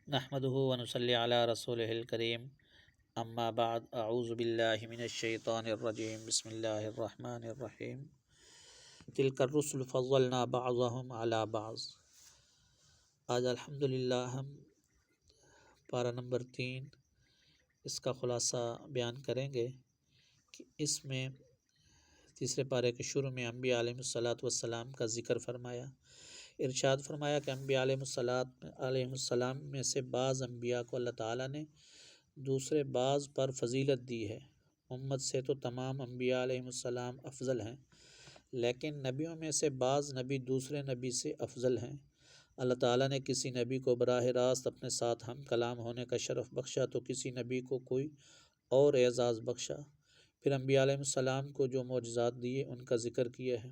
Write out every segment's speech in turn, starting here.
نحمده ونصلي على رسوله الكريم اما بعد اعوذ باللہ من الشیطان الرجیم بسم اللہ الرحمن الرحیم تلک الرسل فضلنا بعضهم على بعض۔ آج الحمدللہ ہم پارہ نمبر 3 اس کا خلاصہ بیان کریں گے کہ اس میں تیسرے پارے کے شروع میں انبیاء علیہ السلام کا ذکر فرمایا، ارشاد فرمایا کہ انبیاء علیہ السلام میں سے بعض انبیاء کو اللہ تعالیٰ نے دوسرے بعض پر فضیلت دی ہے۔ امت سے تو تمام انبیاء علیہ السلام افضل ہیں، لیکن نبیوں میں سے بعض نبی دوسرے نبی سے افضل ہیں۔ اللہ تعالیٰ نے کسی نبی کو براہ راست اپنے ساتھ ہم کلام ہونے کا شرف بخشا تو کسی نبی کو کوئی اور اعزاز بخشا۔ پھر انبیاء علیہ السلام کو جو معجزات دیے ان کا ذکر کیا ہے۔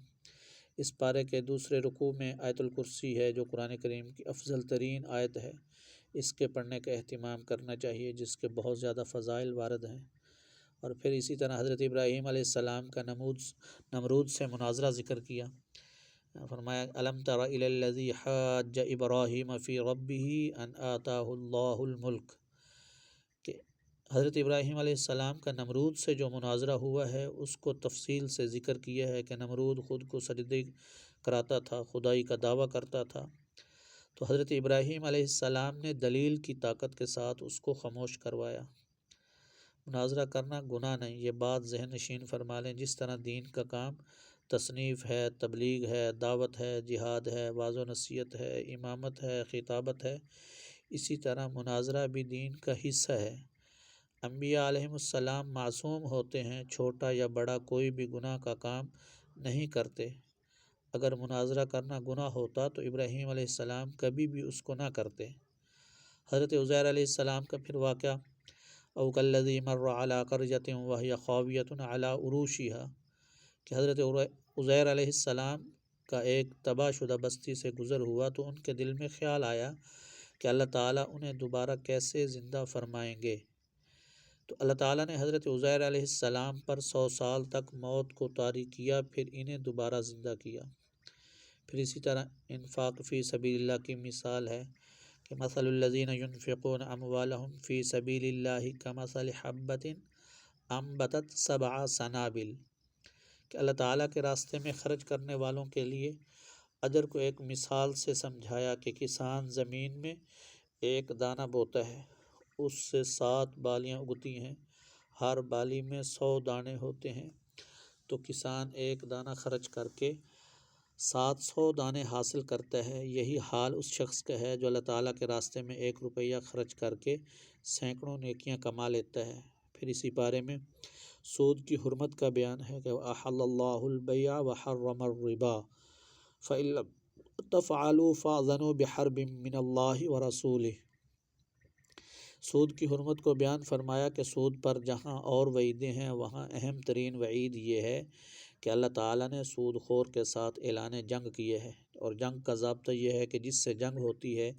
اس پارے کے دوسرے رکوع میں آیت الکرسی ہے جو قرآن کریم کی افضل ترین آیت ہے، اس کے پڑھنے کا اہتمام کرنا چاہیے جس کے بہت زیادہ فضائل وارد ہیں۔ اور پھر اسی طرح حضرت ابراہیم علیہ السلام کا نمرود سے مناظرہ ذکر کیا، فرمایا الم تر الی الذی حاج ابراہیم فی ربہ ان آتاہ اللہ الملک، کہ حضرت ابراہیم علیہ السلام کا نمرود سے جو مناظرہ ہوا ہے اس کو تفصیل سے ذکر کیا ہے کہ نمرود خود کو سجدے کراتا تھا، خدائی کا دعویٰ کرتا تھا، تو حضرت ابراہیم علیہ السلام نے دلیل کی طاقت کے ساتھ اس کو خاموش کروایا۔ مناظرہ کرنا گناہ نہیں، یہ بات ذہن نشین فرما لیں۔ جس طرح دین کا کام تصنیف ہے، تبلیغ ہے، دعوت ہے، جہاد ہے، واعظ و نصیحت ہے، امامت ہے، خطابت ہے، اسی طرح مناظرہ بھی دین کا حصہ ہے۔ انبیاء علیہ السلام معصوم ہوتے ہیں، چھوٹا یا بڑا کوئی بھی گناہ کا کام نہیں کرتے۔ اگر مناظرہ کرنا گناہ ہوتا تو ابراہیم علیہ السلام کبھی بھی اس کو نہ کرتے۔ حضرت عزیر علیہ السلام کا پھر واقعہ او کالذی مر علی قریۃ وہی خاویۃ علی عروشها، کہ حضرت عزیر علیہ السلام کا ایک تباہ شدہ بستی سے گزر ہوا تو ان کے دل میں خیال آیا کہ اللہ تعالیٰ انہیں دوبارہ کیسے زندہ فرمائیں گے۔ تو اللہ تعالیٰ نے حضرت عزیر علیہ السلام پر 100 سال تک موت کو طاری کیا، پھر انہیں دوبارہ زندہ کیا۔ پھر اسی طرح انفاق فی سبیل اللہ کی مثال ہے کہ مثل الذین ينفقون اموالهم فی سبیل اللہ کمثل حبۃ انبتت 7 سنابل، کہ اللہ تعالیٰ کے راستے میں خرچ کرنے والوں کے لیے اجر کو ایک مثال سے سمجھایا کہ کسان زمین میں ایک دانہ بوتا ہے، اس سے 7 بالیاں اگتی ہیں، ہر بالی میں 100 دانے ہوتے ہیں، تو کسان ایک دانہ خرچ کر کے 700 دانے حاصل کرتا ہے۔ یہی حال اس شخص کا ہے جو اللہ تعالیٰ کے راستے میں 1 روپیہ خرچ کر کے سینکڑوں نیکیاں کما لیتا ہے۔ پھر اسی بارے میں سود کی حرمت کا بیان ہے کہ احل اللہ البیع وحرم الربا فإن لم تفعلوا فاذنوا بحرب من اللہ ورسولہ۔ سود کی حرمت کو بیان فرمایا کہ سود پر جہاں اور وعیدیں ہیں وہاں اہم ترین وعید یہ ہے کہ اللہ تعالیٰ نے سود خور کے ساتھ اعلان جنگ کیے ہے، اور جنگ کا ضابطہ یہ ہے کہ جس سے جنگ ہوتی ہے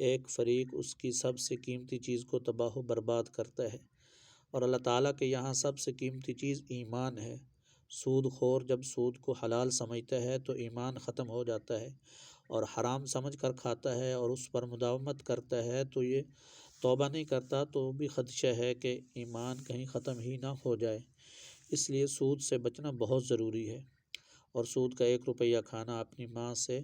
ایک فریق اس کی سب سے قیمتی چیز کو تباہ و برباد کرتا ہے، اور اللہ تعالیٰ کے یہاں سب سے قیمتی چیز ایمان ہے۔ سود خور جب سود کو حلال سمجھتا ہے تو ایمان ختم ہو جاتا ہے، اور حرام سمجھ کر کھاتا ہے اور اس پر مداومت کرتا ہے تو یہ توبہ نہیں کرتا تو بھی خدشہ ہے کہ ایمان کہیں ختم ہی نہ ہو جائے۔ اس لیے سود سے بچنا بہت ضروری ہے، اور سود کا 1 روپیہ کھانا اپنی ماں سے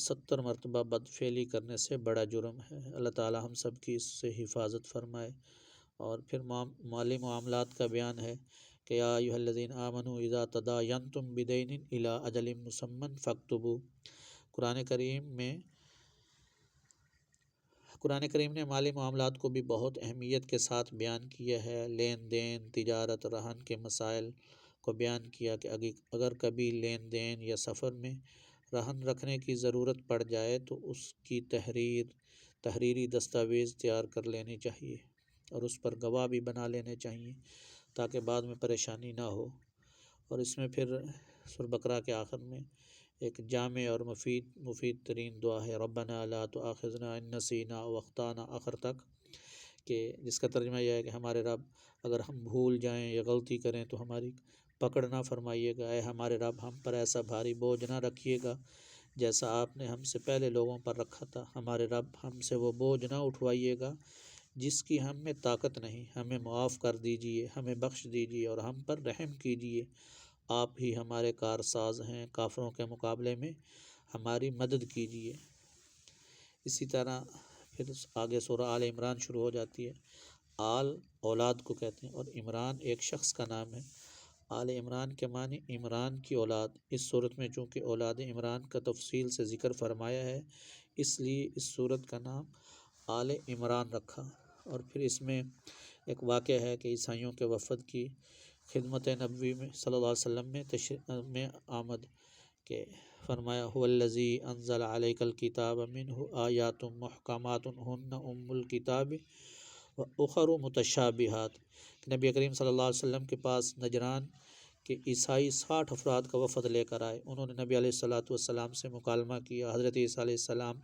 70 مرتبہ بدفعلی کرنے سے بڑا جرم ہے۔ اللہ تعالیٰ ہم سب کی اس سے حفاظت فرمائے۔ اور پھر مالی معاملات کا بیان ہے کہ یا ایھا الذین آمنوا اذا تداینتم بدین الی اجل مسمی فاکتبوا۔ قرآن کریم نے مالی معاملات کو بھی بہت اہمیت کے ساتھ بیان کیا ہے۔ لین دین، تجارت، رہن کے مسائل کو بیان کیا کہ اگر کبھی لین دین یا سفر میں رہن رکھنے کی ضرورت پڑ جائے تو اس کی تحریری دستاویز تیار کر لینی چاہیے، اور اس پر گواہ بھی بنا لینے چاہیے تاکہ بعد میں پریشانی نہ ہو۔ اور اس میں پھر سورہ بقرہ کے آخر میں ایک جامع اور مفید ترین دعا ہے ربنا لا تؤاخذنا ان نسینا او اخطانا، آخر تک، کہ جس کا ترجمہ یہ ہے کہ ہمارے رب اگر ہم بھول جائیں یا غلطی کریں تو ہماری پکڑ نہ فرمائیے گا، اے ہمارے رب ہم پر ایسا بھاری بوجھ نہ رکھیے گا جیسا آپ نے ہم سے پہلے لوگوں پر رکھا تھا۔ ہمارے رب ہم سے وہ بوجھ نہ اٹھوائیے گا جس کی ہم میں طاقت نہیں، ہمیں معاف کر دیجیے، ہمیں بخش دیجیے اور ہم پر رحم کیجیے، آپ ہی ہمارے کارساز ہیں، کافروں کے مقابلے میں ہماری مدد کیجیے۔ اسی طرح پھر آگے سورہ آل عمران شروع ہو جاتی ہے۔ آل اولاد کو کہتے ہیں اور عمران ایک شخص کا نام ہے۔ آل عمران کے معنی عمران کی اولاد۔ اس صورت میں چونکہ اولاد عمران کا تفصیل سے ذکر فرمایا ہے، اس لیے اس صورت کا نام آل عمران رکھا۔ اور پھر اس میں ایک واقعہ ہے کہ عیسائیوں کے وفد کی خدمت نبوی میں صلی اللہ علیہ وسلم میں آمد کہ فرمایا هو الذی انزل علیک الکتاب منہ آیات محکمات ہن ام الکتاب واخر متشابہات۔ نبی کریم صلی اللہ علیہ وسلم کے پاس نجران کے عیسائی 60 افراد کا وفد لے کر آئے۔ انہوں نے نبی علیہ السلام سے مکالمہ کیا۔ حضرت عیسیٰ علیہ السلام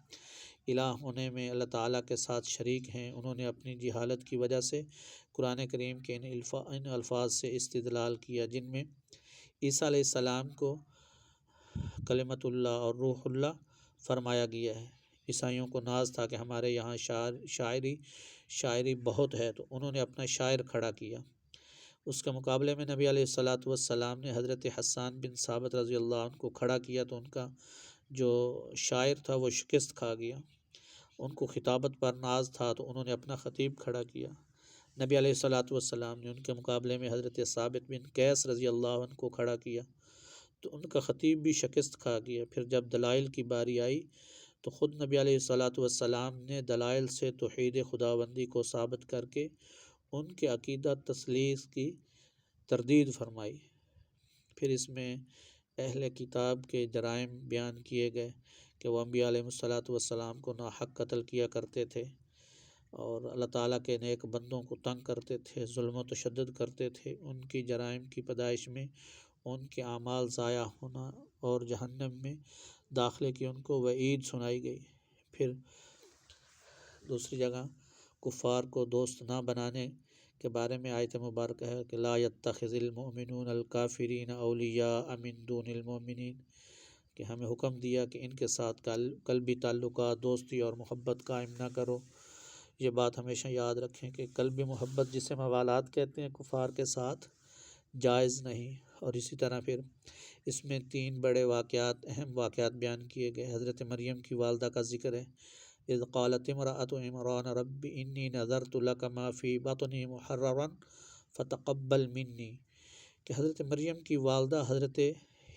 الہ ہونے میں اللہ تعالیٰ کے ساتھ شریک ہیں۔ انہوں نے اپنی جہالت کی وجہ سے قرآن کریم کے ان الفاظ سے استدلال کیا جن میں عیسیٰ علیہ السلام کو کلمت اللہ اور روح اللہ فرمایا گیا ہے۔ عیسائیوں کو ناز تھا کہ ہمارے یہاں شاعری بہت ہے، تو انہوں نے اپنا شاعر کھڑا کیا۔ اس کے مقابلے میں نبی علیہ السلام نے حضرت حسان بن ثابت رضی اللہ عنہ کو کھڑا کیا، تو ان کا جو شاعر تھا وہ شکست کھا گیا۔ ان کو خطابت پر ناز تھا تو انہوں نے اپنا خطیب کھڑا کیا۔ نبی علیہ السلام نے ان کے مقابلے میں حضرت ثابت بن قیس رضی اللہ عنہ کو کھڑا کیا، تو ان کا خطیب بھی شکست کھا گیا۔ پھر جب دلائل کی باری آئی تو خود نبی علیہ السلام نے دلائل سے توحید خداوندی کو ثابت کر کے ان کے عقیدہ تثلیث کی تردید فرمائی۔ پھر اس میں اہل کتاب کے جرائم بیان کیے گئے کہ وہ انبیاء علیہ السلام کو ناحق قتل کیا کرتے تھے اور اللہ تعالیٰ کے نیک بندوں کو تنگ کرتے تھے، ظلم و تشدد کرتے تھے۔ ان کی جرائم کی پیدائش میں ان کے اعمال ضائع ہونا اور جہنم میں داخلے کی ان کو وعید سنائی گئی۔ پھر دوسری جگہ کفار کو دوست نہ بنانے کے بارے میں آیت مبارکہ ہے کہ لا يتخذ المؤمنون الکافرین اولیاء من دون المؤمنین، کہ ہمیں حکم دیا کہ ان کے ساتھ قلبی تعلقات، دوستی اور محبت قائم نہ کرو۔ یہ بات ہمیشہ یاد رکھیں کہ قلبی محبت جسے موالات کہتے ہیں کفار کے ساتھ جائز نہیں۔ اور اسی طرح پھر اس میں 3 بڑے واقعات، اہم واقعات بیان کیے گئے۔ حضرت مریم کی والدہ کا ذکر ہے۔ اذ قالت امرأة عمران رب انی نذرت لک ما فی بطنی محررا فتقبل منی، کہ حضرت مریم کی والدہ حضرت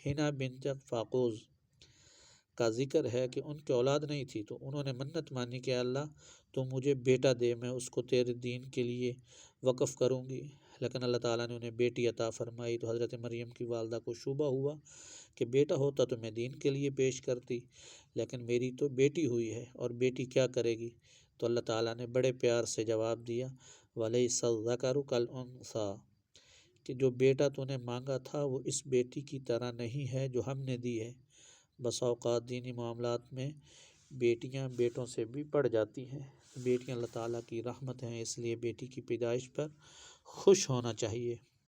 حنا بنت فاقوز کا ذکر ہے کہ ان کی اولاد نہیں تھی، تو انہوں نے منت مانی کہ اللہ تو مجھے بیٹا دے، میں اس کو تیرے دین کے لیے وقف کروں گی۔ لیکن اللہ تعالیٰ نے انہیں بیٹی عطا فرمائی، تو حضرت مریم کی والدہ کو شبہ ہوا کہ بیٹا ہوتا تو میں دین کے لیے پیش کرتی، لیکن میری تو بیٹی ہوئی ہے اور بیٹی کیا کرے گی؟ تو اللہ تعالیٰ نے بڑے پیار سے جواب دیا وَلَيْسَ الذَّكَرُ كَالْأُنثَىٰ، کہ جو بیٹا تو نے مانگا تھا وہ اس بیٹی کی طرح نہیں ہے جو ہم نے دی ہے۔ بس اوقات دینی معاملات میں بیٹیاں بیٹوں سے بھی بڑھ جاتی ہیں۔ بیٹیاں اللہ تعالیٰ کی رحمت ہیں، اس لیے بیٹی کی پیدائش پر خوش ہونا چاہیے۔